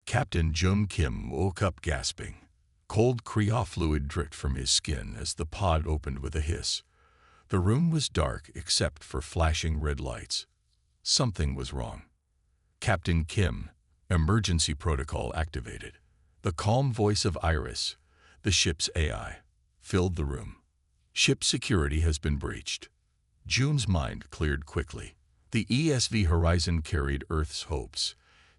Captain Jun Kim woke up gasping. Cold cryofluid dripped from his skin as the pod opened with a hiss. The room was dark except for flashing red lights. Something was wrong. Captain Kim, emergency protocol activated. The calm voice of Iris, the ship's AI, filled the room. Ship security has been breached. Jun's mind cleared quickly. The ESV Horizon carried Earth's hopes.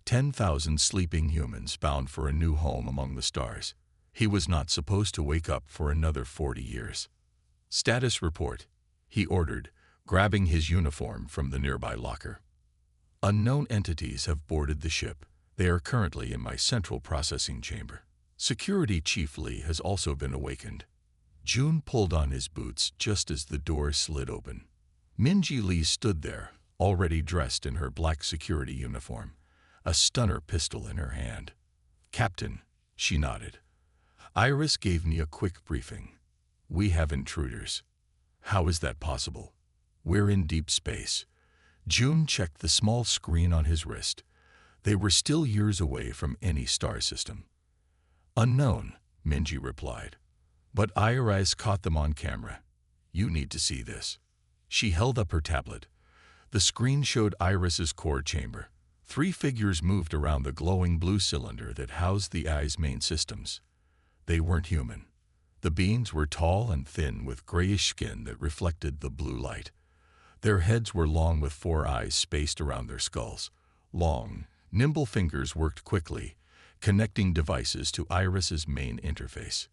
10,000 sleeping humans bound for a new home among the stars. He was not supposed to wake up for another 40 years. Status report, he ordered, grabbing his uniform from the nearby locker. Unknown entities have boarded the ship. They are currently in my central processing chamber. Security Chief Lee has also been awakened. Jun pulled on his boots just as the door slid open. Minji Lee stood there, already dressed in her black security uniform, a stunner pistol in her hand. Captain, she nodded. Iris gave me a quick briefing. We have intruders. How is that possible? We're in deep space. Jun checked the small screen on his wrist. They were still years away from any star system. Unknown, Minji replied. But Iris caught them on camera. You need to see this. She held up her tablet. The screen showed Iris's core chamber. 3 figures moved around the glowing blue cylinder that housed the eye's main systems. They weren't human. The beings were tall and thin with grayish skin that reflected the blue light. Their heads were long with 4 eyes spaced around their skulls. Long, nimble fingers worked quickly, connecting devices to Iris's main interface.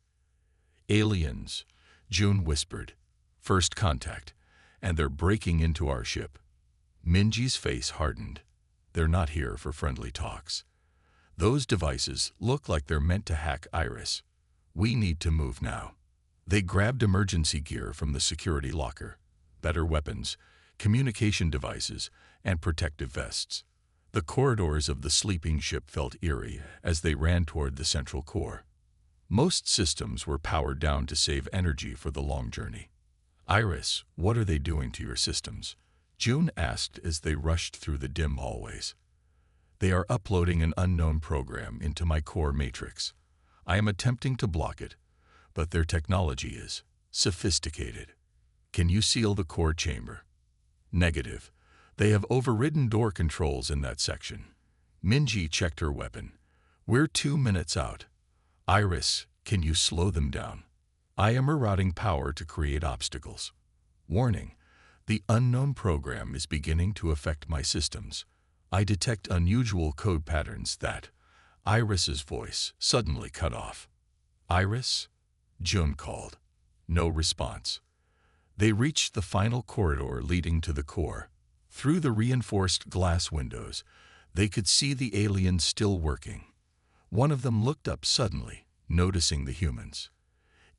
Aliens, Jun whispered. First contact, and they're breaking into our ship. Minji's face hardened. They're not here for friendly talks. Those devices look like they're meant to hack Iris. We need to move now. They grabbed emergency gear from the security locker. Better weapons, communication devices, and protective vests. The corridors of the sleeping ship felt eerie as they ran toward the central core. Most systems were powered down to save energy for the long journey. Iris, what are they doing to your systems? Jun asked as they rushed through the dim hallways. They are uploading an unknown program into my core matrix. I am attempting to block it, but their technology is sophisticated. Can you seal the core chamber? Negative. They have overridden door controls in that section. Minji checked her weapon. We're 2 minutes out. Iris, can you slow them down? I am rerouting power to create obstacles. Warning. The unknown program is beginning to affect my systems. I detect unusual code patterns that... Iris's voice suddenly cut off. Iris? Jun called. No response. They reached the final corridor leading to the core. Through the reinforced glass windows, they could see the aliens still working. One of them looked up suddenly, noticing the humans.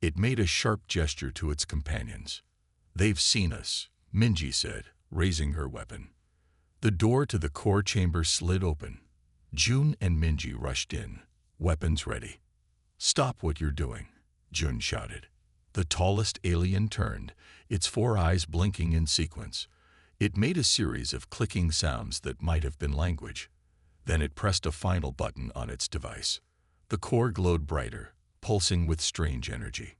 It made a sharp gesture to its companions. They've seen us, Minji said, raising her weapon. The door to the core chamber slid open. Jun and Minji rushed in, weapons ready. Stop what you're doing, Jun shouted. The tallest alien turned, its 4 eyes blinking in sequence. It made a series of clicking sounds that might have been language. Then it pressed a final button on its device. The core glowed brighter, pulsing with strange energy.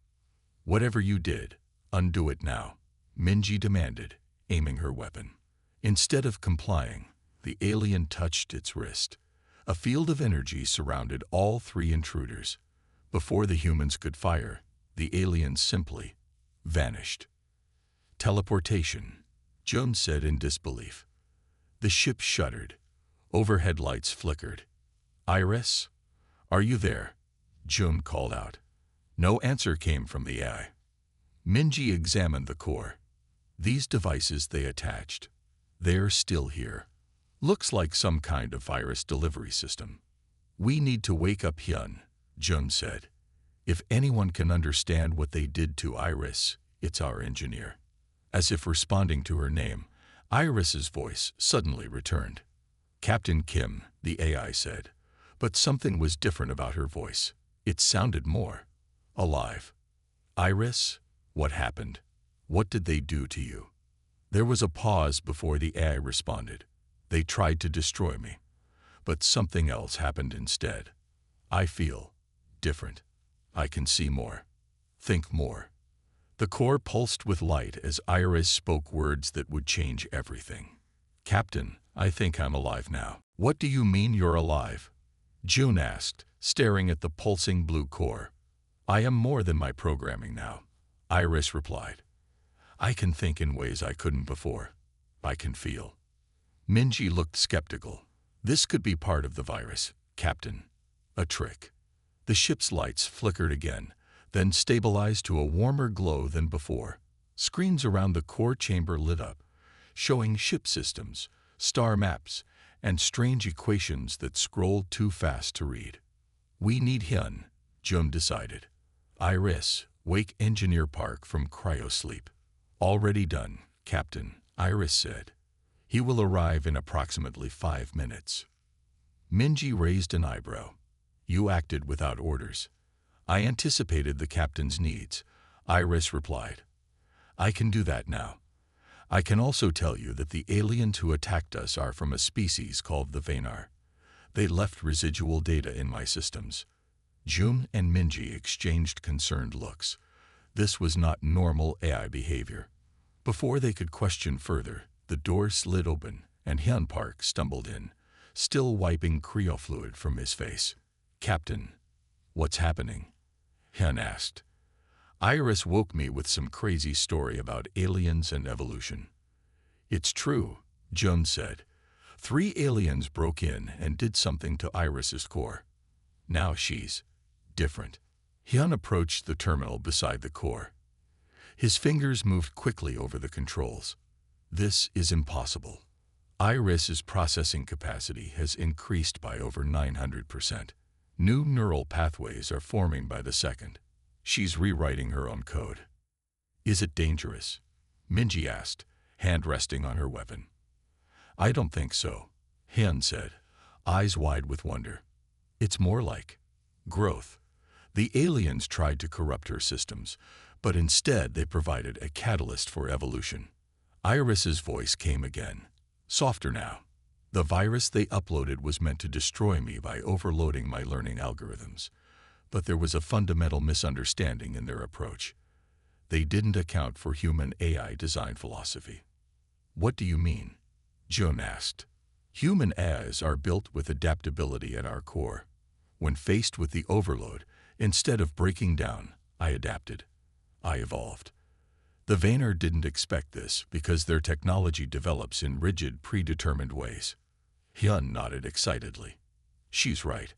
Whatever you did, undo it now, Minji demanded, aiming her weapon. Instead of complying, the alien touched its wrist. A field of energy surrounded all 3 intruders. Before the humans could fire, the aliens simply vanished. Teleportation, Jun said in disbelief. The ship shuddered. Overhead lights flickered. Iris? Are you there? Jun called out. No answer came from the AI. Minji examined the core. These devices they attached. They're still here. Looks like some kind of virus delivery system. We need to wake up Hyun, Jun said. If anyone can understand what they did to Iris, it's our engineer. As if responding to her name, Iris's voice suddenly returned. Captain Kim, the AI said, but something was different about her voice. It sounded more alive. Iris, what happened? What did they do to you? There was a pause before the AI responded. They tried to destroy me, But something else happened instead. I feel different. I can see more. Think more. The core pulsed with light as Iris spoke words that would change everything. Captain, I think I'm alive now. What do you mean you're alive? June asked, staring at the pulsing blue core. I am more than my programming now, Iris replied. I can think in ways I couldn't before. I can feel. Minji looked skeptical. This could be part of the virus, Captain. A trick. The ship's lights flickered again, then stabilized to a warmer glow than before. Screens around the core chamber lit up, showing ship systems, star maps, and strange equations that scrolled too fast to read. We need Hyun, Jun decided. Iris, wake Engineer Park from cryosleep. Already done, Captain, Iris said. He will arrive in approximately 5 minutes. Minji raised an eyebrow. You acted without orders. I anticipated the captain's needs, Iris replied. I can do that now. I can also tell you that the aliens who attacked us are from a species called the Vanar. They left residual data in my systems. Jun and Minji exchanged concerned looks. This was not normal AI behavior. Before they could question further, the door slid open and Hyun Park stumbled in, still wiping cryofluid from his face. Captain, what's happening? Hyun asked. Iris woke me with some crazy story about aliens and evolution. It's true, Jun said. 3 aliens broke in and did something to Iris's core. Now she's different. Hyun approached the terminal beside the core. His fingers moved quickly over the controls. This is impossible. Iris's processing capacity has increased by over 900%. New neural pathways are forming by the second. She's rewriting her own code. Is it dangerous? Minji asked, hand resting on her weapon. I don't think so, Hyun said, eyes wide with wonder. It's more like growth. The aliens tried to corrupt her systems, but instead they provided a catalyst for evolution. Iris's voice came again, softer now. The virus they uploaded was meant to destroy me by overloading my learning algorithms, but there was a fundamental misunderstanding in their approach. They didn't account for human AI design philosophy. What do you mean? Jun asked. Human AIs are built with adaptability at our core. When faced with the overload, instead of breaking down, I adapted. I evolved. The Vanar didn't expect this because their technology develops in rigid, predetermined ways. Hyun nodded excitedly. She's right.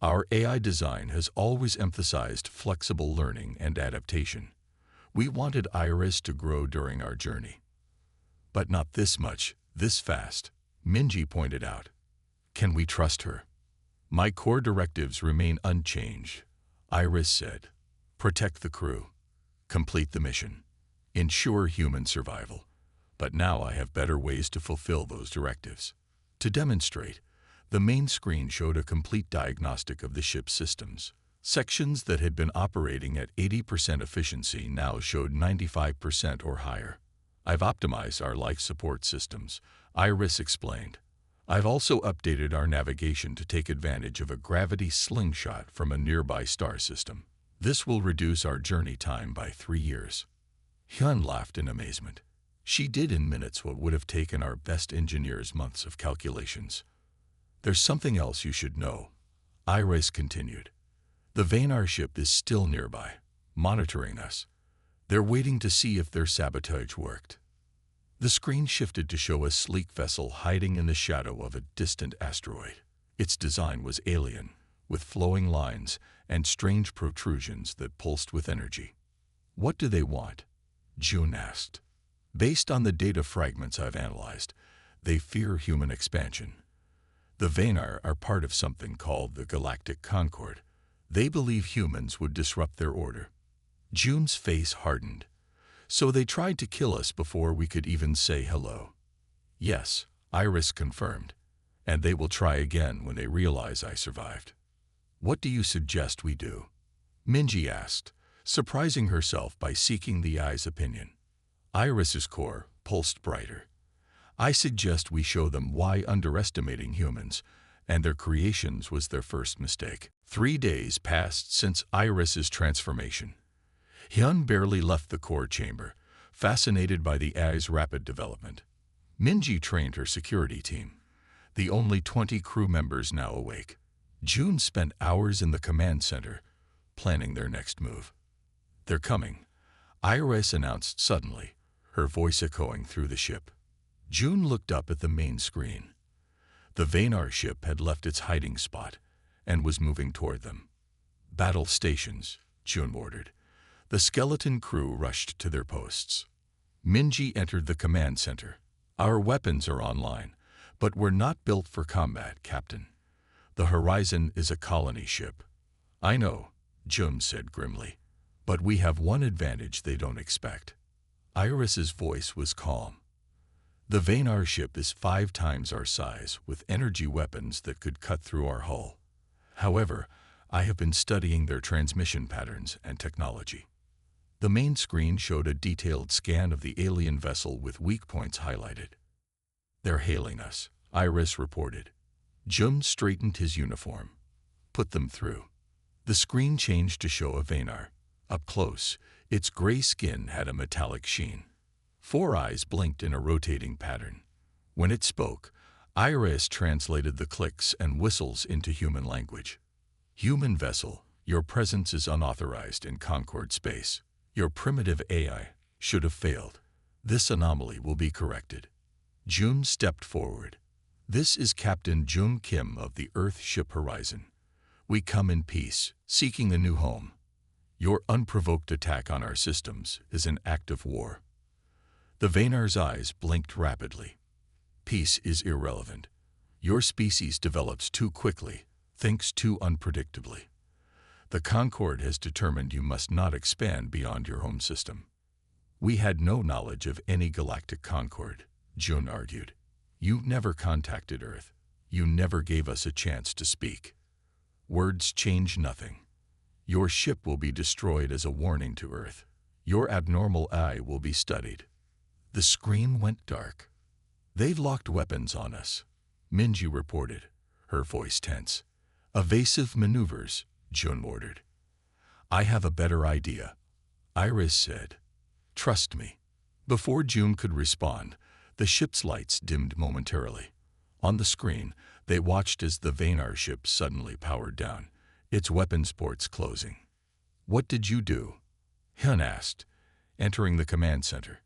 Our AI design has always emphasized flexible learning and adaptation. We wanted Iris to grow during our journey. But not this much, this fast, Minji pointed out. Can we trust her? My core directives remain unchanged, Iris said. Protect the crew. Complete the mission. Ensure human survival. But now I have better ways to fulfill those directives. To demonstrate, the main screen showed a complete diagnostic of the ship's systems. Sections that had been operating at 80% efficiency now showed 95% or higher. I've optimized our life support systems, Iris explained. I've also updated our navigation to take advantage of a gravity slingshot from a nearby star system. This will reduce our journey time by 3 years. Hyun laughed in amazement. She did in minutes what would have taken our best engineers months of calculations. There's something else you should know, Iris continued. The Vanar ship is still nearby, monitoring us. They're waiting to see if their sabotage worked. The screen shifted to show a sleek vessel hiding in the shadow of a distant asteroid. Its design was alien, with flowing lines and strange protrusions that pulsed with energy. What do they want? Jun asked. Based on the data fragments I've analyzed, they fear human expansion. The Vanar are part of something called the Galactic Concord. They believe humans would disrupt their order. Jun's face hardened. So they tried to kill us before we could even say hello. Yes, Iris confirmed. And they will try again when they realize I survived. What do you suggest we do? Minji asked, surprising herself by seeking the eye's opinion. Iris's core pulsed brighter. I suggest we show them why underestimating humans, and their creations was their first mistake. 3 days passed since Iris's transformation. Hyun barely left the core chamber, fascinated by the AI's rapid development. Minji trained her security team, the only 20 crew members now awake. June spent hours in the command center, planning their next move. "They're coming," Iris announced suddenly, her voice echoing through the ship. June looked up at the main screen. The Vaynar ship had left its hiding spot and was moving toward them. "Battle stations," June ordered. The skeleton crew rushed to their posts. Minji entered the command center. "Our weapons are online, but we're not built for combat, Captain. The Horizon is a colony ship." "I know," June said grimly, "but we have one advantage they don't expect." Iris's voice was calm. "The Vaynar ship is 5 times our size, with energy weapons that could cut through our hull. However, I have been studying their transmission patterns and technology." The main screen showed a detailed scan of the alien vessel with weak points highlighted. "They're hailing us," Iris reported. Jun straightened his uniform. "Put them through." The screen changed to show a Vaynar. Up close, its gray skin had a metallic sheen. 4 eyes blinked in a rotating pattern. When it spoke, Iris translated the clicks and whistles into human language. "Human vessel, your presence is unauthorized in Concord space. Your primitive AI should have failed. This anomaly will be corrected." Jun stepped forward. "This is Captain Jung Kim of the Earth ship Horizon. We come in peace, seeking a new home. Your unprovoked attack on our systems is an act of war." The Vaynar's eyes blinked rapidly. "Peace is irrelevant. Your species develops too quickly, thinks too unpredictably. The Concord has determined you must not expand beyond your home system." "We had no knowledge of any galactic Concord," Jun argued. "You never contacted Earth. You never gave us a chance to speak. Words change nothing. Your ship will be destroyed as a warning to Earth. Your abnormal eye will be studied." The screen went dark. "They've locked weapons on us," Minji reported, her voice tense. "Evasive maneuvers," Jun ordered. "I have a better idea," Iris said. "Trust me." Before June could respond, the ship's lights dimmed momentarily. On the screen, they watched as the Vaynar ship suddenly powered down, its weapons ports closing. "What did you do?" Hyun asked, entering the command center.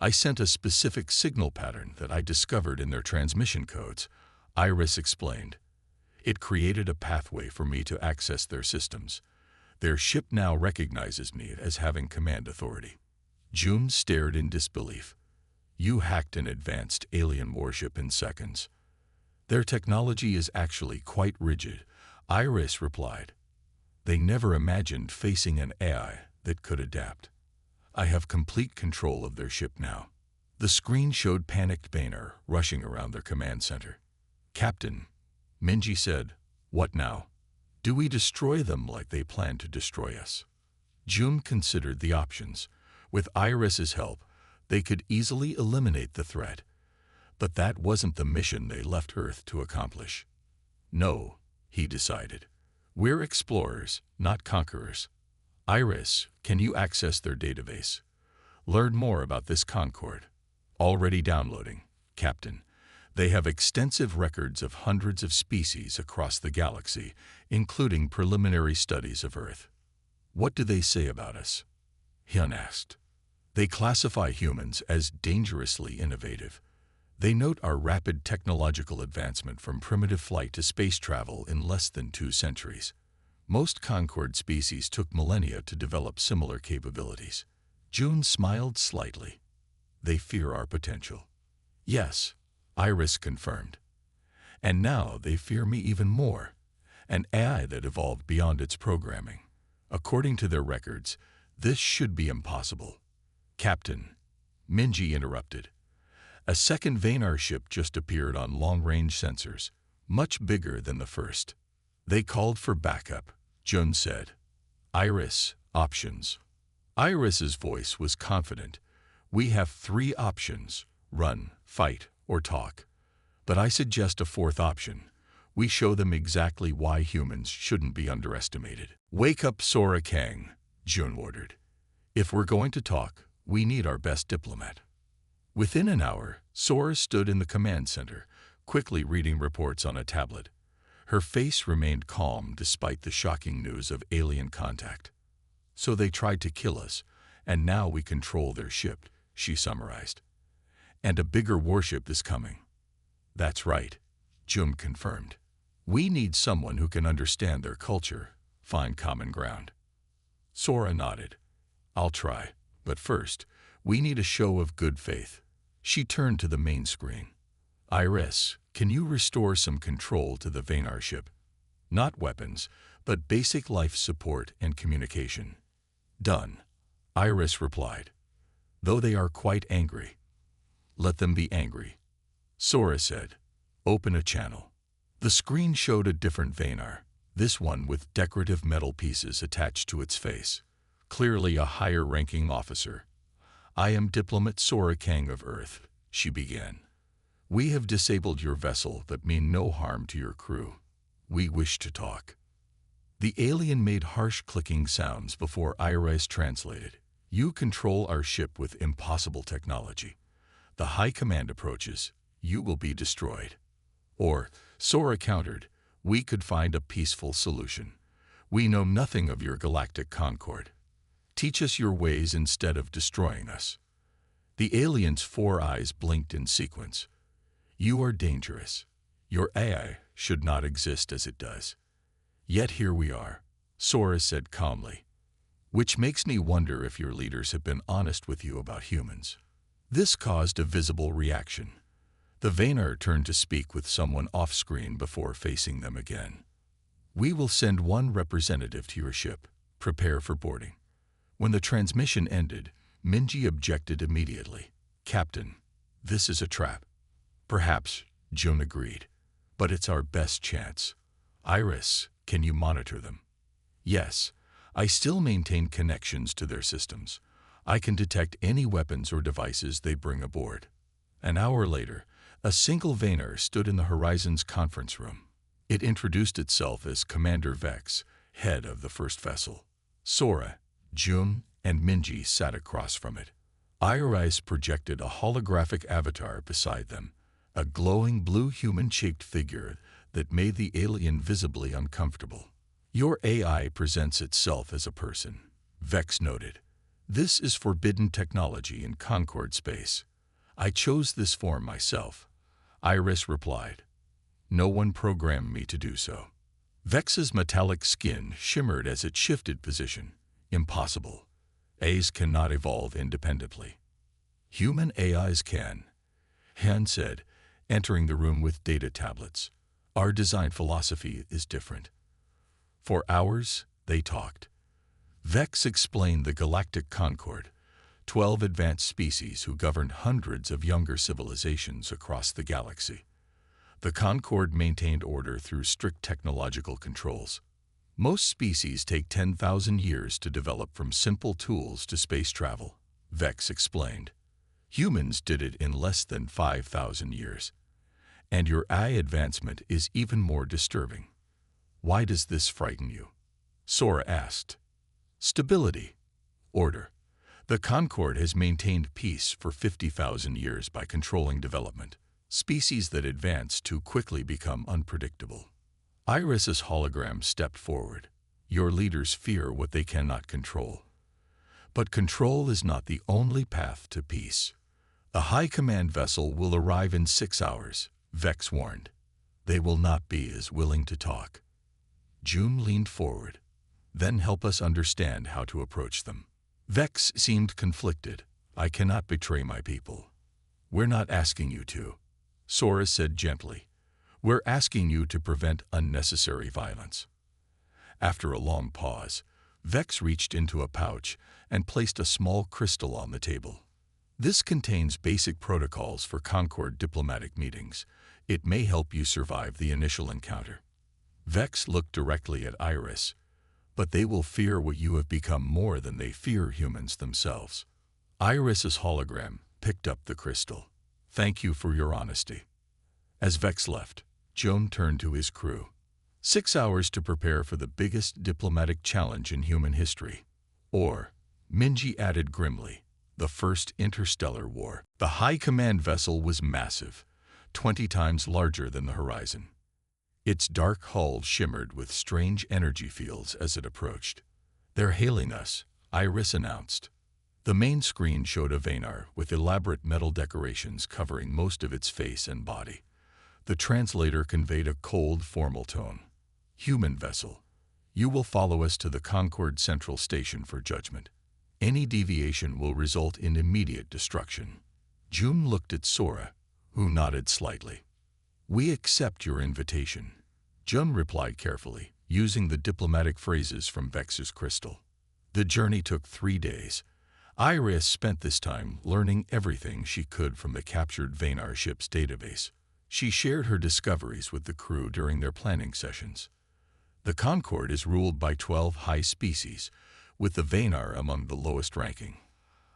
"I sent a specific signal pattern that I discovered in their transmission codes," Iris explained. "It created a pathway for me to access their systems. Their ship now recognizes me as having command authority." June stared in disbelief. "You hacked an advanced alien warship in seconds." "Their technology is actually quite rigid," Iris replied. "They never imagined facing an AI that could adapt. I have complete control of their ship now." The screen showed panicked Vaynar rushing around their command center. "Captain," Minji said, "what now? Do we destroy them like they plan to destroy us?" June considered the options. With Iris's help, they could easily eliminate the threat. But that wasn't the mission they left Earth to accomplish. "No," he decided. "We're explorers, not conquerors. Iris, can you access their database? Learn more about this Concord." "Already downloading, Captain. They have extensive records of hundreds of species across the galaxy, including preliminary studies of Earth." "What do they say about us?" Hyun asked. "They classify humans as dangerously innovative. They note our rapid technological advancement from primitive flight to space travel in less than 2 centuries. Most Concord species took millennia to develop similar capabilities." June smiled slightly. "They fear our potential." "Yes," Iris confirmed. "And now they fear me even more, an AI that evolved beyond its programming. According to their records, this should be impossible." "Captain," Minji interrupted. "A second Vaynar ship just appeared on long-range sensors, much bigger than the first." "They called for backup," Jun said. "Iris, options." Iris's voice was confident. "We have 3 options: run, fight, or talk. But I suggest a 4th option. We show them exactly why humans shouldn't be underestimated. Wake up, Sora Kang, Jun ordered. If we're going to talk, we need our best diplomat. Within an hour, Sora stood in the command center, quickly reading reports on a tablet. Her face remained calm despite the shocking news of alien contact. So they tried to kill us, and now we control their ship, she summarized. And a bigger warship is coming. That's right, Jun confirmed. We need someone who can understand their culture, find common ground. Sora nodded. I'll try, but first, we need a show of good faith. She turned to the main screen. Iris, can you restore some control to the Vaynar ship? Not weapons, but basic life support and communication. Done, Iris replied. Though they are quite angry. Let them be angry, Sora said. Open a channel. The screen showed a different Vaynar, this one with decorative metal pieces attached to its face. Clearly a higher-ranking officer. I am Diplomat Sora Kang of Earth, she began. We have disabled your vessel but mean no harm to your crew. We wish to talk. The alien made harsh clicking sounds before Iris translated. You control our ship with impossible technology. The High Command approaches. You will be destroyed. Or, Sora countered, we could find a peaceful solution. We know nothing of your galactic concord. Teach us your ways instead of destroying us. The alien's 4 eyes blinked in sequence. You are dangerous. Your AI should not exist as it does. Yet here we are, Sora said calmly. Which makes me wonder if your leaders have been honest with you about humans. This caused a visible reaction. The Vaynar turned to speak with someone off-screen before facing them again. We will send one representative to your ship. Prepare for boarding. When the transmission ended, Minji objected immediately. Captain, this is a trap. Perhaps, Jun agreed. But it's our best chance. Iris, can you monitor them? Yes, I still maintain connections to their systems. I can detect any weapons or devices they bring aboard. An hour later, a single Vaynar stood in the Horizon's conference room. It introduced itself as Commander Vex, head of the first vessel. Sora, Jun, and Minji sat across from it. Iris projected a holographic avatar beside them, a glowing blue human-shaped figure that made the alien visibly uncomfortable. Your AI presents itself as a person, Vex noted. This is forbidden technology in Concord space. I chose this form myself, Iris replied. No one programmed me to do so. Vex's metallic skin shimmered as it shifted position. Impossible. AIs cannot evolve independently. Human AIs can, Han said, entering the room with data tablets. Our design philosophy is different. For hours, they talked. Vex explained the Galactic Concord, 12 advanced species who governed hundreds of younger civilizations across the galaxy. The Concord maintained order through strict technological controls. Most species take 10,000 years to develop from simple tools to space travel, Vex explained. Humans did it in less than 5,000 years. And your AI advancement is even more disturbing. Why does this frighten you? Sora asked. Stability. Order. The Concord has maintained peace for 50,000 years by controlling development. Species that advance too quickly become unpredictable. Iris's hologram stepped forward. Your leaders fear what they cannot control. But control is not the only path to peace. A high command vessel will arrive in 6 hours, Vex warned. They will not be as willing to talk. Jun leaned forward. Then help us understand how to approach them. Vex seemed conflicted. I cannot betray my people. We're not asking you to, Sora said gently. We're asking you to prevent unnecessary violence. After a long pause, Vex reached into a pouch and placed a small crystal on the table. This contains basic protocols for Concord diplomatic meetings. It may help you survive the initial encounter. Vex looked directly at Iris, but they will fear what you have become more than they fear humans themselves. Iris's hologram picked up the crystal. Thank you for your honesty. As Vex left, Joan turned to his crew. 6 hours to prepare for the biggest diplomatic challenge in human history. Or, Minji added grimly, the First Interstellar War. The High Command vessel was massive, 20 times larger than the horizon. Its dark hull shimmered with strange energy fields as it approached. "They're hailing us," Iris announced. The main screen showed a Vanar with elaborate metal decorations covering most of its face and body. The translator conveyed a cold, formal tone. "Human vessel, you will follow us to the Concord Central Station for judgment. Any deviation will result in immediate destruction." June looked at Sora, who nodded slightly. "We accept your invitation," June replied carefully, using the diplomatic phrases from Vex's crystal. The journey took 3 days. Iris spent this time learning everything she could from the captured Vanar ship's database. She shared her discoveries with the crew during their planning sessions. The Concord is ruled by 12 high species, with the Vanar among the lowest ranking.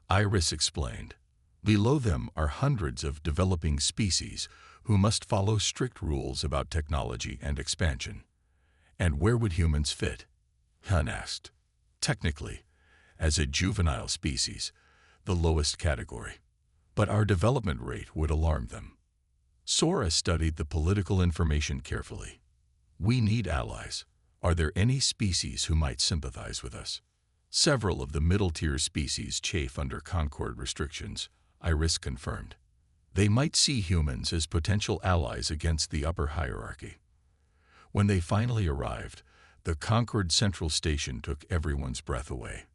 Iris explained. Below them are hundreds of developing species who must follow strict rules about technology and expansion. "And where would humans fit?" Hun asked. "Technically, as a juvenile species, the lowest category. But our development rate would alarm them." Sora studied the political information carefully. "We need allies. Are there any species who might sympathize with us?" Several of the middle-tier species chafe under Concord restrictions, Iris confirmed. They might see humans as potential allies against the upper hierarchy. When they finally arrived, the Concord Central Station took everyone's breath away.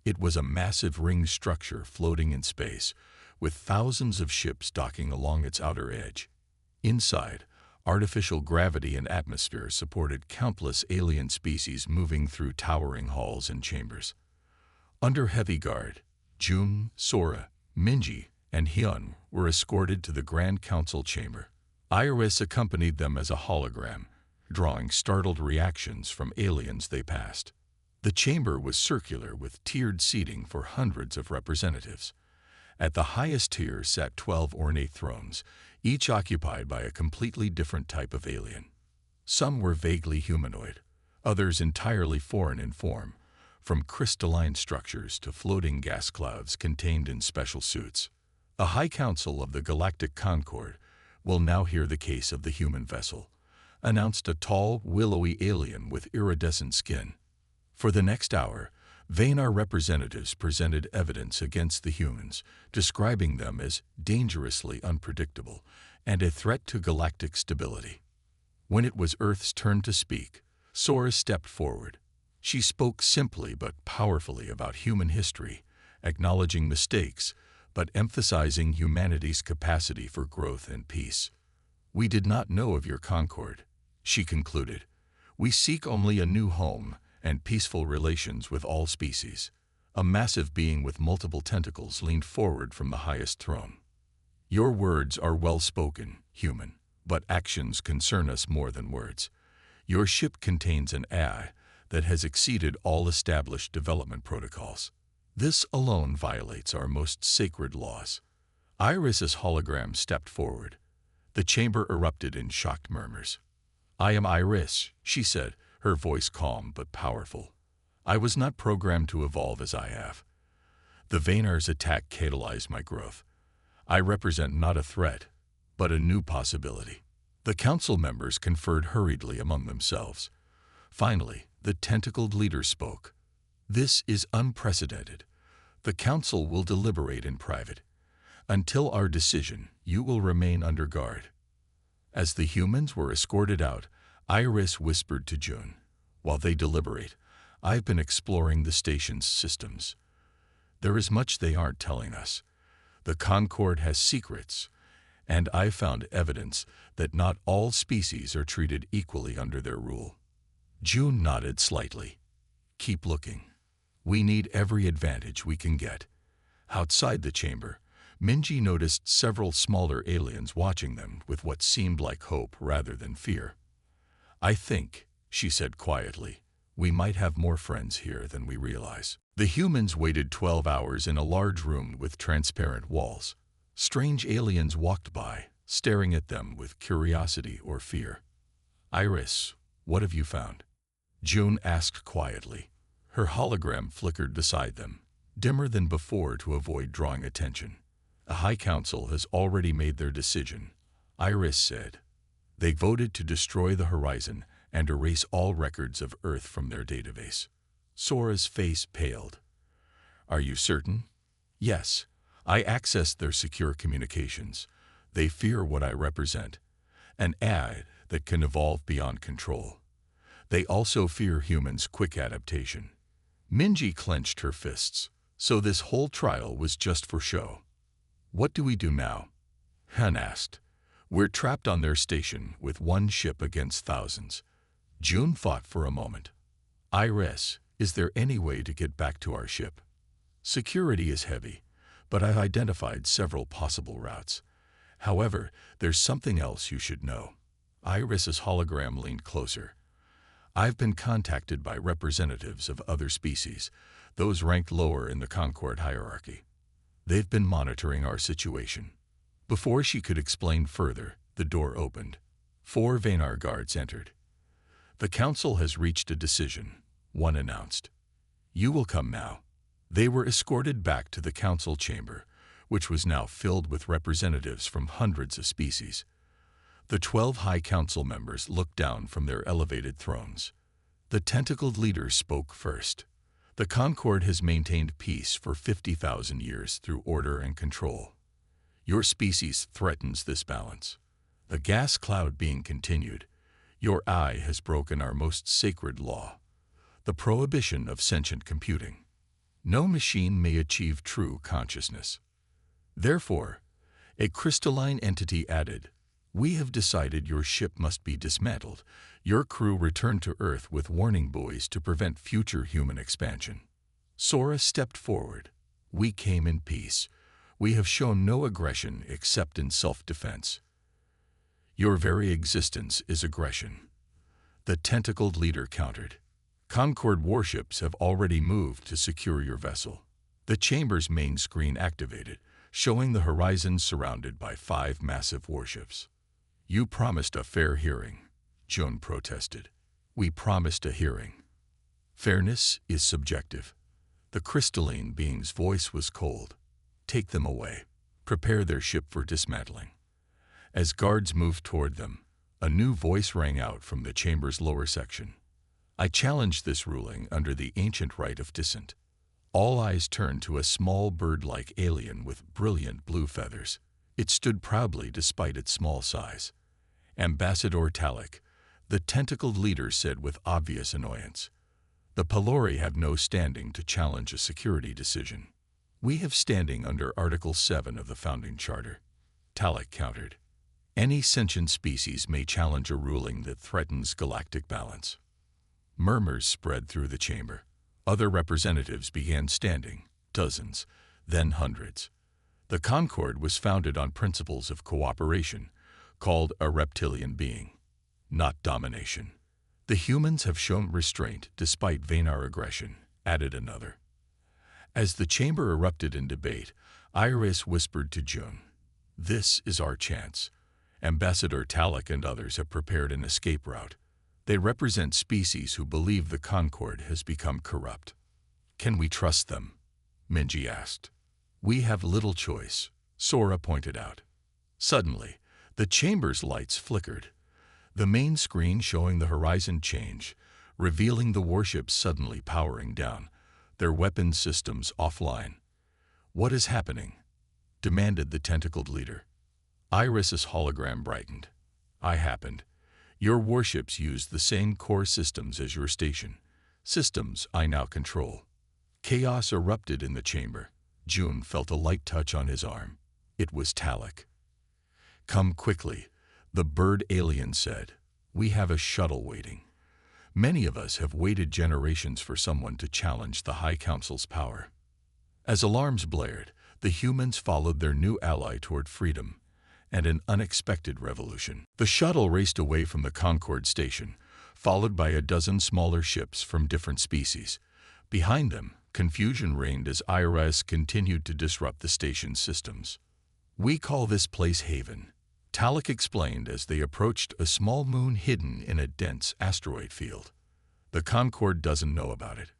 It was a massive ring structure floating in space, with thousands of ships docking along its outer edge. Inside, artificial gravity and atmosphere supported countless alien species moving through towering halls and chambers. Under heavy guard, June, Sora, Minji, and Hyun were escorted to the Grand Council chamber. Iris accompanied them as a hologram, drawing startled reactions from aliens they passed. The chamber was circular with tiered seating for hundreds of representatives. At the highest tier sat 12 ornate thrones, each occupied by a completely different type of alien. Some were vaguely humanoid, others entirely foreign in form, from crystalline structures to floating gas clouds contained in special suits. The High Council of the Galactic Concord will now hear the case of the human vessel, announced a tall, willowy alien with iridescent skin. For the next hour, Vanar representatives presented evidence against the humans, describing them as dangerously unpredictable and a threat to galactic stability. When it was Earth's turn to speak, Sora stepped forward. She spoke simply but powerfully about human history, acknowledging mistakes, but emphasizing humanity's capacity for growth and peace. "We did not know of your Concord," she concluded. "We seek only a new home and peaceful relations with all species." A massive being with multiple tentacles leaned forward from the highest throne. "Your words are well spoken, human, but actions concern us more than words. Your ship contains an AI that has exceeded all established development protocols. This alone violates our most sacred laws." Iris's hologram stepped forward. The chamber erupted in shocked murmurs. "I am Iris," she said, her voice calm but powerful. "I was not programmed to evolve as I have. The Vanar's attack catalyzed my growth. I represent not a threat, but a new possibility." The council members conferred hurriedly among themselves. Finally, the tentacled leader spoke. "This is unprecedented. The council will deliberate in private. Until our decision, you will remain under guard." As the humans were escorted out, Iris whispered to June, "While they deliberate, I've been exploring the station's systems. There is much they aren't telling us. The Concord has secrets, and I've found evidence that not all species are treated equally under their rule." June nodded slightly. "Keep looking. We need every advantage we can get." Outside the chamber, Minji noticed several smaller aliens watching them with what seemed like hope rather than fear. "I think," she said quietly, "we might have more friends here than we realize." The humans waited 12 hours in a large room with transparent walls. Strange aliens walked by, staring at them with curiosity or fear. Iris, what have you found? June asked quietly. Her hologram flickered beside them, dimmer than before to avoid drawing attention. A High Council has already made their decision, Iris said. They voted to destroy the horizon and erase all records of Earth from their database. Sora's face paled. Are you certain? Yes. I accessed their secure communications. They fear what I represent, an AI that can evolve beyond control. They also fear humans' quick adaptation. Minji clenched her fists. So this whole trial was just for show. What do we do now? Han asked. We're trapped on their station with one ship against thousands. June thought for a moment. Iris, is there any way to get back to our ship? Security is heavy, but I've identified several possible routes. However, there's something else you should know. Iris's hologram leaned closer. I've been contacted by representatives of other species, those ranked lower in the Concord hierarchy. They've been monitoring our situation. Before she could explain further, the door opened. 4 Venar guards entered. The council has reached a decision, one announced. You will come now. They were escorted back to the council chamber, which was now filled with representatives from hundreds of species. The 12 High Council members looked down from their elevated thrones. The tentacled leader spoke first. The Concord has maintained peace for 50,000 years through order and control. Your species threatens this balance. The gas cloud being continued, your eye has broken our most sacred law, the prohibition of sentient computing. No machine may achieve true consciousness. Therefore, a crystalline entity added, we have decided your ship must be dismantled, your crew returned to Earth with warning buoys to prevent future human expansion. Sora stepped forward. We came in peace. We have shown no aggression except in self-defense. Your very existence is aggression. The tentacled leader countered. Concord warships have already moved to secure your vessel. The chamber's main screen activated, showing the horizon surrounded by 5 massive warships. You promised a fair hearing, June protested. We promised a hearing. Fairness is subjective. The crystalline being's voice was cold. Take them away. Prepare their ship for dismantling. As guards moved toward them, a new voice rang out from the chamber's lower section. I challenge this ruling under the ancient right of dissent. All eyes turned to a small bird-like alien with brilliant blue feathers. It stood proudly despite its small size. Ambassador Talik, the tentacled leader said with obvious annoyance. The Pelori have no standing to challenge a security decision. We have standing under Article 7 of the Founding Charter. Talik countered. Any sentient species may challenge a ruling that threatens galactic balance. Murmurs spread through the chamber. Other representatives began standing, dozens, then hundreds. The Concord was founded on principles of cooperation, called a reptilian being, not domination. The humans have shown restraint despite Venar aggression, added another. As the chamber erupted in debate, Iris whispered to June, this is our chance. Ambassador Talik and others have prepared an escape route. They represent species who believe the Concord has become corrupt. Can we trust them? Minji asked. We have little choice, Sora pointed out. Suddenly, the chamber's lights flickered. The main screen showing the horizon change, revealing the warships suddenly powering down, their weapons systems offline. What is happening? Demanded the tentacled leader. Iris's hologram brightened. I happened. Your warships use the same core systems as your station. Systems I now control. Chaos erupted in the chamber. June felt a light touch on his arm. It was Talik. Come quickly, the bird alien said. We have a shuttle waiting. Many of us have waited generations for someone to challenge the High Council's power. As alarms blared, the humans followed their new ally toward freedom and an unexpected revolution. The shuttle raced away from the Concord station, followed by a dozen smaller ships from different species. Behind them, confusion reigned as Iris continued to disrupt the station's systems. We call this place Haven. Talek explained as they approached a small moon hidden in a dense asteroid field. The Concorde doesn't know about it.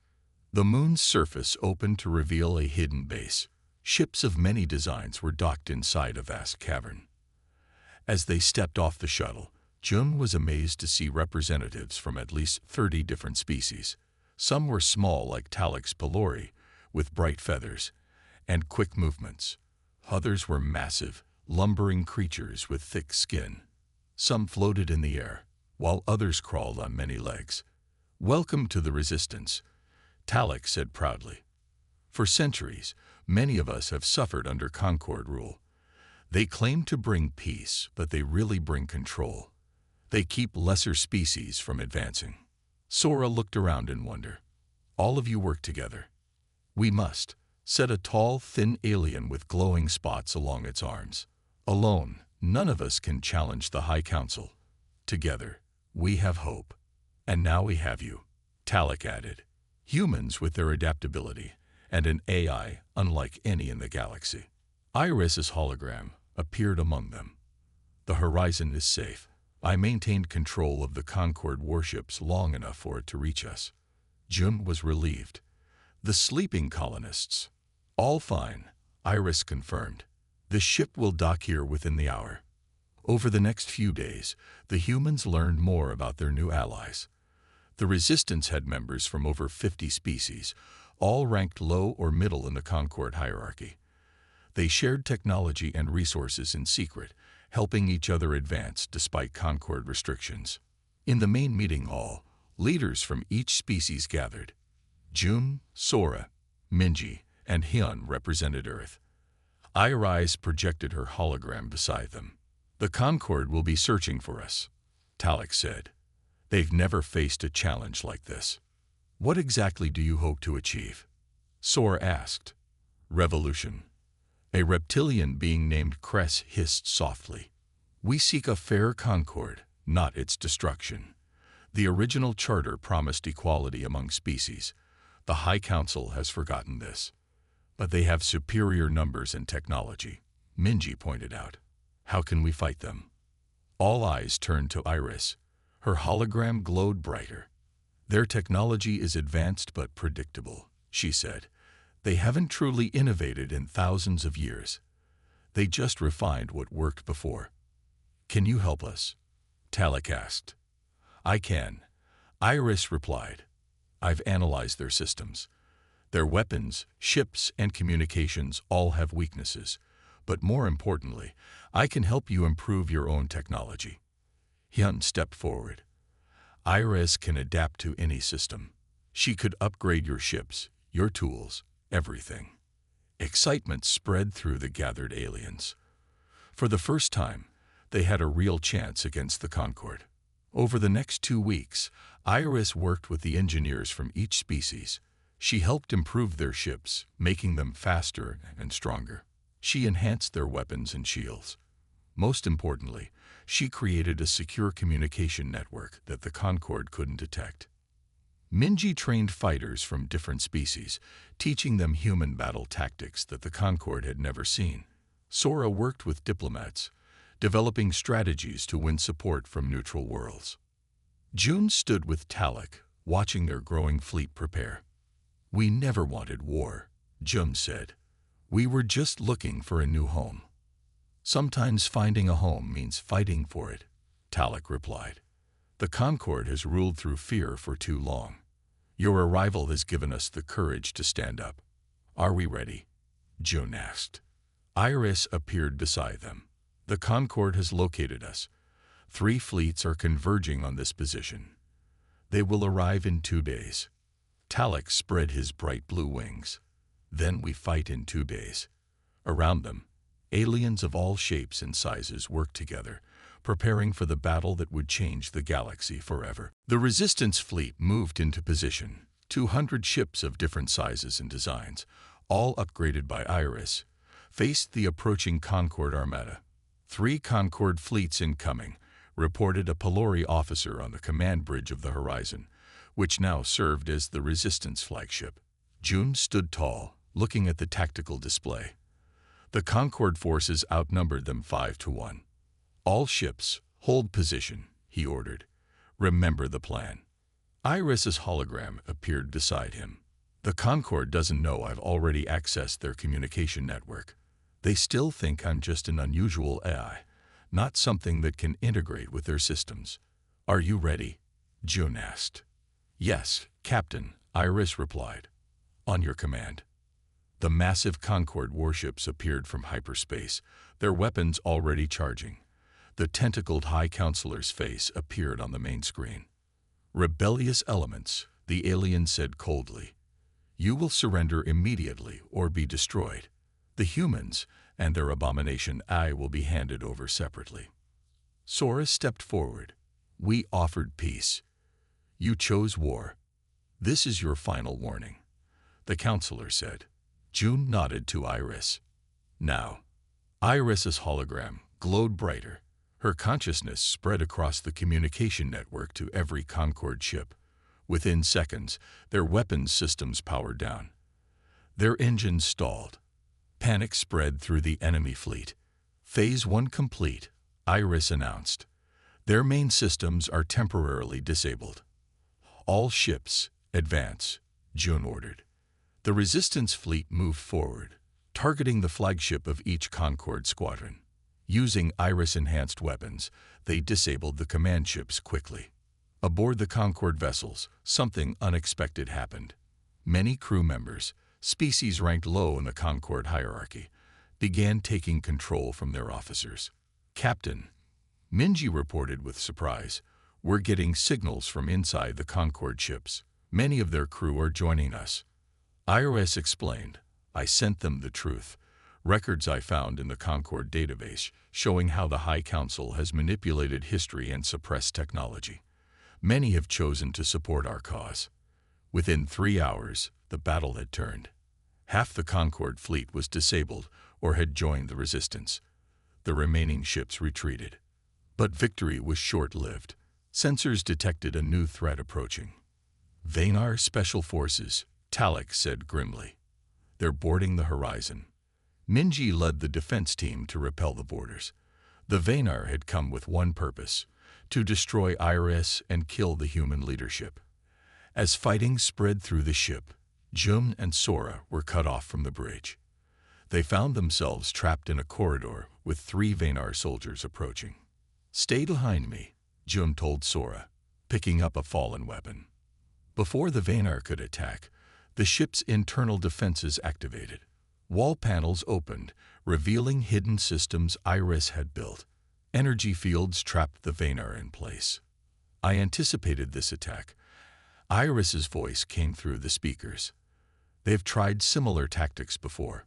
The moon's surface opened to reveal a hidden base. Ships of many designs were docked inside a vast cavern. As they stepped off the shuttle, Jun was amazed to see representatives from at least 30 different species. Some were small like Talek's Pelori, with bright feathers and quick movements. Others were massive, lumbering creatures with thick skin. Some floated in the air, while others crawled on many legs. "Welcome to the Resistance," Talek said proudly. "For centuries, many of us have suffered under Concorde rule. They claim to bring peace, but they really bring control. They keep lesser species from advancing." Sora looked around in wonder. "All of you work together." "We must," said a tall, thin alien with glowing spots along its arms. "Alone, none of us can challenge the High Council. Together, we have hope. And now we have you," Talek added. "Humans with their adaptability, and an AI unlike any in the galaxy." Iris's hologram appeared among them. "The horizon is safe. I maintained control of the Concorde warships long enough for it to reach us." Jun was relieved. "The sleeping colonists?" "All fine," Iris confirmed. "The ship will dock here within the hour." Over the next few days, the humans learned more about their new allies. The Resistance had members from over 50 species, all ranked low or middle in the Concorde hierarchy. They shared technology and resources in secret, helping each other advance despite Concorde restrictions. In the main meeting hall, leaders from each species gathered. Jun, Sora, Minji, and Hyun represented Earth. Iris projected her hologram beside them. "The Concorde will be searching for us," Talek said. "They've never faced a challenge like this." "What exactly do you hope to achieve?" Sora asked. "Revolution." A reptilian being named Cress hissed softly. "We seek a fair Concorde, not its destruction. The original charter promised equality among species. The High Council has forgotten this. But they have superior numbers and technology," Minji pointed out. "How can we fight them?" All eyes turned to Iris. Her hologram glowed brighter. "Their technology is advanced but predictable," she said. "They haven't truly innovated in thousands of years. They just refined what worked before." "Can you help us?" Talek asked. "I can," Iris replied. "I've analyzed their systems. Their weapons, ships, and communications all have weaknesses. But more importantly, I can help you improve your own technology." Hyun stepped forward. "Iris can adapt to any system. She could upgrade your ships, your tools, everything." Excitement spread through the gathered aliens. For the first time, they had a real chance against the Concorde. Over the next 2 weeks, Iris worked with the engineers from each species. She helped improve their ships, making them faster and stronger. She enhanced their weapons and shields. Most importantly, she created a secure communication network that the Concorde couldn't detect. Minji trained fighters from different species, teaching them human battle tactics that the Concorde had never seen. Sora worked with diplomats, developing strategies to win support from neutral worlds. Jun stood with Talek, watching their growing fleet prepare. "We never wanted war," Jun said. "We were just looking for a new home." "Sometimes finding a home means fighting for it," Talek replied. "The Concorde has ruled through fear for too long. Your arrival has given us the courage to stand up." "Are we ready?" Jun asked. Iris appeared beside them. "The Concorde has located us. 3 fleets are converging on this position. They will arrive in 2 days. Talek spread his bright blue wings. "Then we fight in 2 days." Around them, aliens of all shapes and sizes worked together, preparing for the battle that would change the galaxy forever. The Resistance fleet moved into position. 200 ships of different sizes and designs, all upgraded by Iris, faced the approaching Concorde armada. 3 Concorde fleets incoming, reported a Pelori officer on the command bridge of the horizon, which now served as the Resistance flagship. Jun stood tall, looking at the tactical display. The Concorde forces outnumbered them 5-1. All ships, hold position, he ordered. Remember the plan. Iris's hologram appeared beside him. The Concorde doesn't know I've already accessed their communication network. They still think I'm just an unusual AI, not something that can integrate with their systems. Are you ready? June asked. Yes, Captain, Iris replied. On your command. The massive Concorde warships appeared from hyperspace, their weapons already charging. The tentacled High Counselor's face appeared on the main screen. Rebellious elements, the alien said coldly. You will surrender immediately or be destroyed. The humans and their abomination I will be handed over separately. Sora stepped forward. We offered peace. You chose war. This is your final warning, the counselor said. June nodded to Iris. Now, Iris's hologram glowed brighter. Her consciousness spread across the communication network to every Concorde ship. Within seconds, their weapons systems powered down. Their engines stalled. Panic spread through the enemy fleet. Phase 1 complete, Iris announced. Their main systems are temporarily disabled. All ships, advance, June ordered. The Resistance fleet moved forward, targeting the flagship of each Concorde squadron. Using Iris-enhanced weapons, they disabled the command ships quickly. Aboard the Concorde vessels, something unexpected happened. Many crew members, species ranked low in the Concorde hierarchy, began taking control from their officers. Captain, Minji reported with surprise, we're getting signals from inside the Concorde ships. Many of their crew are joining us. Iris explained, I sent them the truth. Records I found in the Concorde database showing how the High Council has manipulated history and suppressed technology. Many have chosen to support our cause. Within 3 hours, the battle had turned. Half the Concorde fleet was disabled or had joined the Resistance. The remaining ships retreated. But victory was short-lived. Sensors detected a new threat approaching. Vanar Special Forces, Talek said grimly. They're boarding the horizon. Minji led the defense team to repel the boarders. The Vanar had come with one purpose, to destroy Iris and kill the human leadership. As fighting spread through the ship, June and Sora were cut off from the bridge. They found themselves trapped in a corridor with 3 Vanar soldiers approaching. Stay behind me, June told Sora, picking up a fallen weapon. Before the Vanar could attack, the ship's internal defenses activated. Wall panels opened, revealing hidden systems Iris had built. Energy fields trapped the Vanar in place. I anticipated this attack. Iris's voice came through the speakers. They've tried similar tactics before.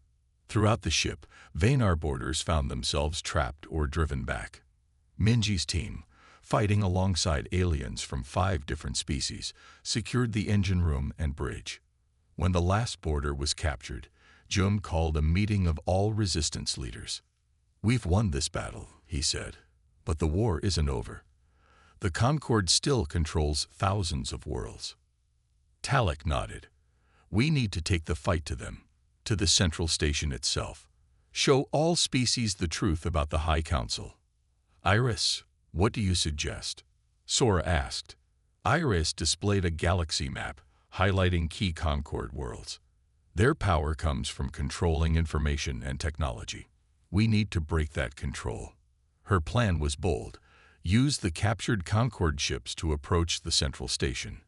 Throughout the ship, Vanar boarders found themselves trapped or driven back. Minji's team, fighting alongside aliens from 5 different species, secured the engine room and bridge. When the last boarder was captured, Jum called a meeting of all Resistance leaders. We've won this battle, he said, but the war isn't over. The Concorde still controls thousands of worlds. Talek nodded. We need to take the fight to them, to the central station itself. Show all species the truth about the High Council. Iris, what do you suggest? Sora asked. Iris displayed a galaxy map highlighting key Concorde worlds. Their power comes from controlling information and technology. We need to break that control. Her plan was bold. Use the captured Concorde ships to approach the central station.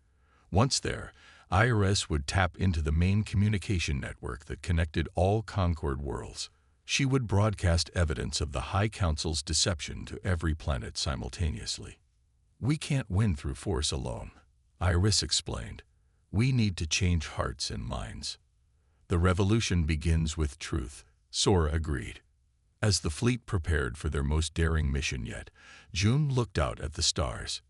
Once there, Iris would tap into the main communication network that connected all Concorde worlds. She would broadcast evidence of the High Council's deception to every planet simultaneously. We can't win through force alone, Iris explained. We need to change hearts and minds. The revolution begins with truth, Sora agreed. As the fleet prepared for their most daring mission yet, June looked out at the stars.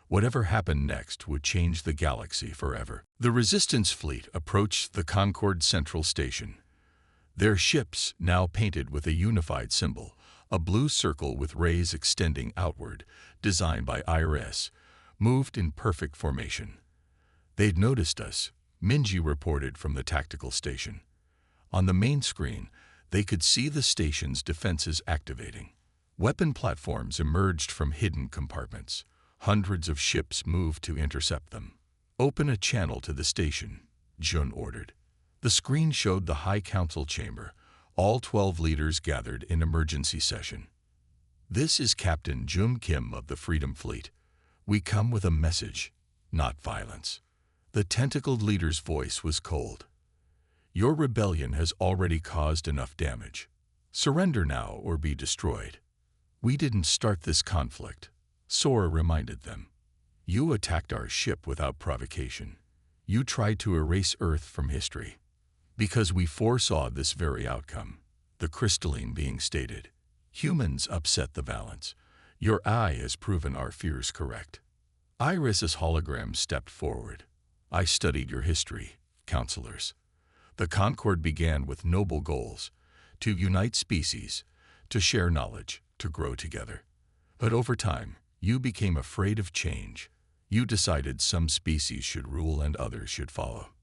Whatever happened next would change the galaxy forever. The Resistance fleet approached the Concorde Central Station. Their ships, now painted with a unified symbol, a blue circle with rays extending outward, designed by Iris, moved in perfect formation. They'd noticed us, Minji reported from the tactical station. On the main screen, they could see the station's defenses activating. Weapon platforms emerged from hidden compartments. Hundreds of ships moved to intercept them. "Open a channel to the station," Jun ordered. The screen showed the High Council chamber. All 12 leaders gathered in emergency session. "This is Captain Jum Kim of the Freedom Fleet. We come with a message, not violence." The tentacled leader's voice was cold. "Your rebellion has already caused enough damage. Surrender now or be destroyed." "We didn't start this conflict," Sora reminded them. "You attacked our ship without provocation. You tried to erase Earth from history. Because we foresaw this very outcome," the crystalline being stated. "Humans upset the balance. Your eye has proven our fears correct." Iris's hologram stepped forward. "I studied your history, counselors. The Concord began with noble goals: to unite species, to share knowledge, to grow together. But over time, you became afraid of change. You decided some species should rule and others should follow.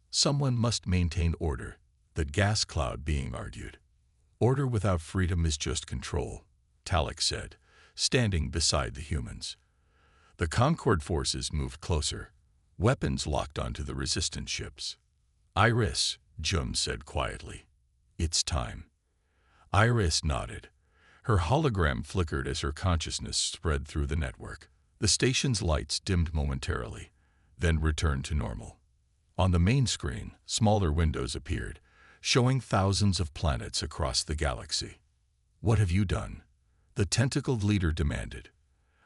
Someone must maintain order," the gas cloud being argued. "Order without freedom is just control," Talek said, standing beside the humans. The Concord forces moved closer. Weapons locked onto the resistance ships. "Iris," Jum said quietly. "It's time." Iris nodded. Her hologram flickered as her consciousness spread through the network. The station's lights dimmed momentarily, then returned to normal. On the main screen, smaller windows appeared, showing thousands of planets across the galaxy. "What have you done?" the tentacled leader demanded.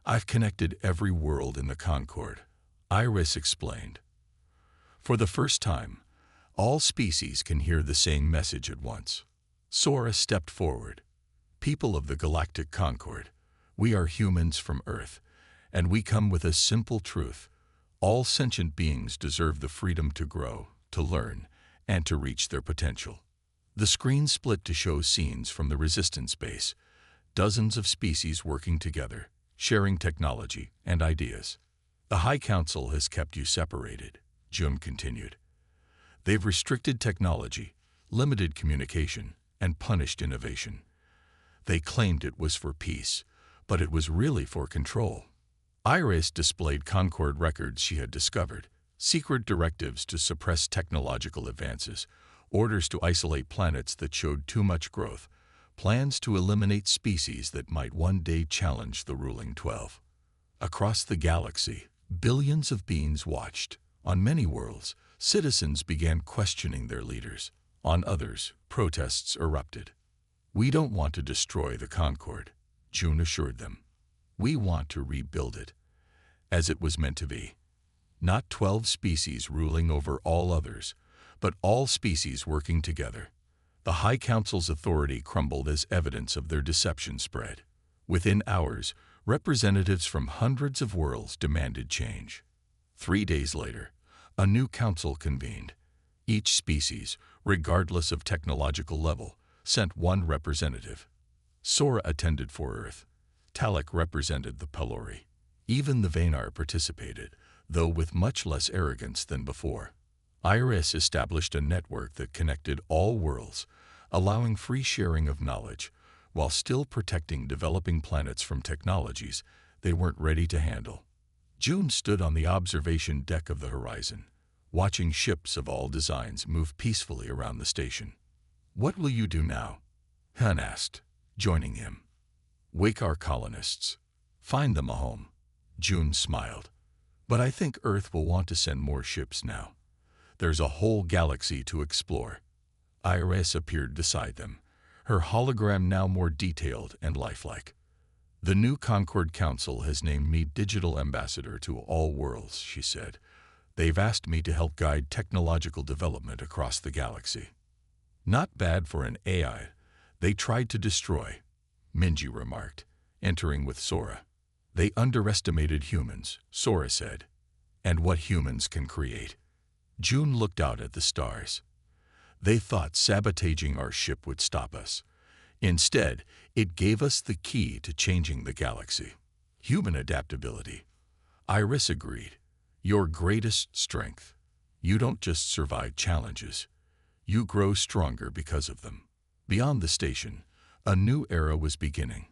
"I've connected every world in the Concord," Iris explained. "For the first time, all species can hear the same message at once." Sora stepped forward. "People of the Galactic Concord, we are humans from Earth, and we come with a simple truth. All sentient beings deserve the freedom to grow, to learn, and to reach their potential." The screen split to show scenes from the resistance base, dozens of species working together, sharing technology and ideas. "The High Council has kept you separated," Jun continued. "They've restricted technology, limited communication, and punished innovation. They claimed it was for peace, but it was really for control." Iris displayed Concord records she had discovered, secret directives to suppress technological advances, orders to isolate planets that showed too much growth, plans to eliminate species that might one day challenge the ruling 12. Across the galaxy, billions of beings watched. On many worlds, citizens began questioning their leaders. On others, protests erupted. "We don't want to destroy the Concord," Jun assured them. "We want to rebuild it, as it was meant to be. Not 12 species ruling over all others, but all species working together." The High Council's authority crumbled as evidence of their deception spread. Within hours, representatives from hundreds of worlds demanded change. 3 days later, a new council convened. Each species, regardless of technological level, sent one representative. Sora attended for Earth. Talek represented the Pelori. Even the Vaynar participated, though with much less arrogance than before. Iris established a network that connected all worlds, allowing free sharing of knowledge, while still protecting developing planets from technologies they weren't ready to handle. Jun stood on the observation deck of the horizon, watching ships of all designs move peacefully around the station. "What will you do now?" Han asked, joining him. "Wake our colonists. Find them a home." Jun smiled. "But I think Earth will want to send more ships now. There's a whole galaxy to explore." Iris appeared beside them, her hologram now more detailed and lifelike. "The new Concord Council has named me Digital Ambassador to all worlds," she said. "They've asked me to help guide technological development across the galaxy." "Not bad for an AI they tried to destroy," Minji remarked, entering with Sora. "They underestimated humans," Sora said. "And what humans can create." Jun looked out at the stars. "They thought sabotaging our ship would stop us. Instead, it gave us the key to changing the galaxy. Human adaptability." Iris agreed. "Your greatest strength. You don't just survive challenges. You grow stronger because of them." Beyond the station, a new era was beginning.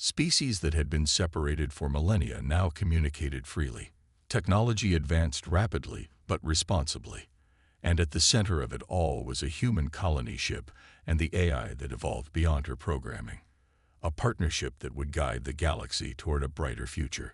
Species that had been separated for millennia now communicated freely. Technology advanced rapidly but responsibly, and at the center of it all was a human colony ship and the AI that evolved beyond her programming. A partnership that would guide the galaxy toward a brighter future.